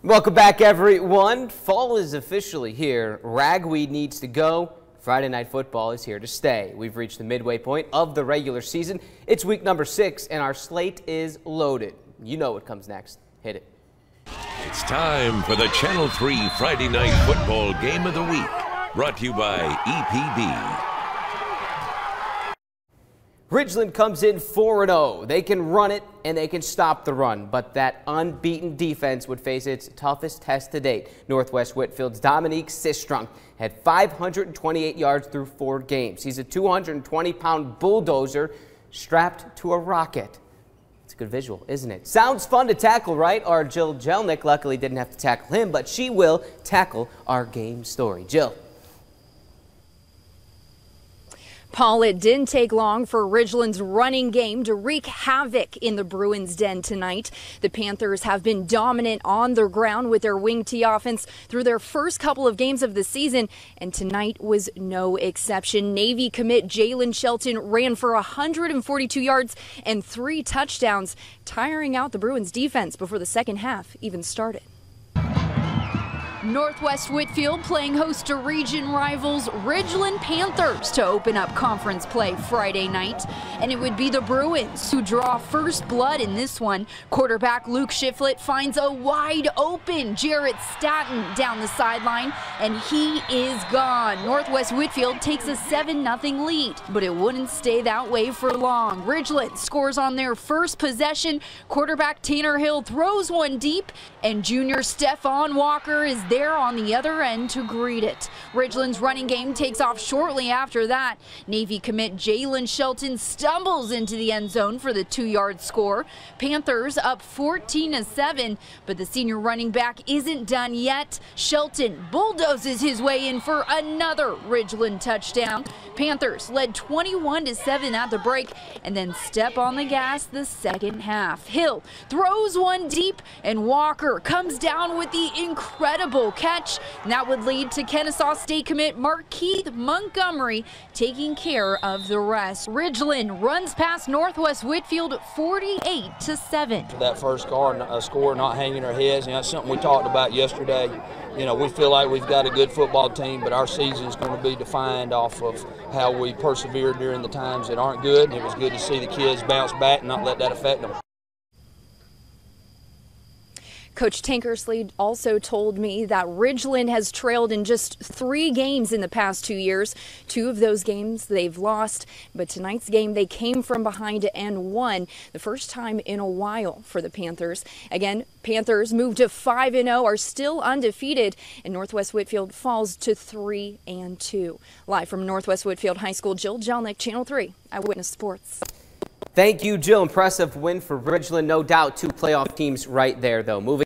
Welcome back, everyone. Fall is officially here. Ragweed needs to go. Friday Night Football is here to stay. We've reached the midway point of the regular season. It's week number 6, and our slate is loaded. You know what comes next. Hit it. It's time for the Channel 3 Friday Night Football Game of the Week, brought to you by EPB. Ridgeland comes in 4-0. They can run it and they can stop the run, but that unbeaten defense would face its toughest test to date. Northwest Whitfield's Dominique Sistrunk had 528 yards through 4 games. He's a 220-pound bulldozer strapped to a rocket. It's a good visual, isn't it? Sounds fun to tackle, right? Our Jill Jelnick luckily didn't have to tackle him, but she will tackle our game story. Jill. Paul, it didn't take long for Ridgeland's running game to wreak havoc in the Bruins' den tonight. The Panthers have been dominant on the ground with their wing T offense through their first couple of games of the season, and tonight was no exception. Navy commit Jalen Shelton ran for 142 yards and 3 touchdowns, tiring out the Bruins' defense before the second half even started. Northwest Whitfield playing host to region rivals Ridgeland Panthers to open up conference play Friday night. And it would be the Bruins who draw first blood in this one. Quarterback Luke Shiflett finds a wide open Jarrett Staton down the sideline, and he is gone. Northwest Whitfield takes a 7-0 lead, but it wouldn't stay that way for long. Ridgeland scores on their first possession. Quarterback Tanner Hill throws one deep, and junior Stephon Walker is there on the other end to greet it. Ridgeland's running game takes off shortly after that. Navy commit Jalen Shelton stumbles into the end zone for the 2-yard score. Panthers up 14-7, but the senior running back isn't done yet. Shelton bulldozes his way in for another Ridgeland touchdown. Panthers led 21-7 at the break and then step on the gas the second half. Hill throws one deep, and Walker comes down with the incredible catch. And that would lead to Kennesaw State commit Markeith Montgomery taking care of the rest. Ridgeland runs past Northwest Whitfield 48-7. That first score, not hanging our heads, that's something we talked about yesterday. We feel like we've got a good football team, but our season is going to be defined off of how we persevere during the times that aren't good. It was good to see the kids bounce back and not let that affect them. Coach Tankersley also told me that Ridgeland has trailed in just 3 games in the past 2 years. 2 of those games they've lost, but tonight's game they came from behind and won, the first time in a while for the Panthers. Again, Panthers moved to 5-0, are still undefeated, and Northwest Whitfield falls to 3-2. Live from Northwest Whitfield High School, Jill Jelnick, Channel 3 Eyewitness Sports. Thank you, Jill. Impressive win for Ridgeland. No doubt 2 playoff teams right there, though. Moving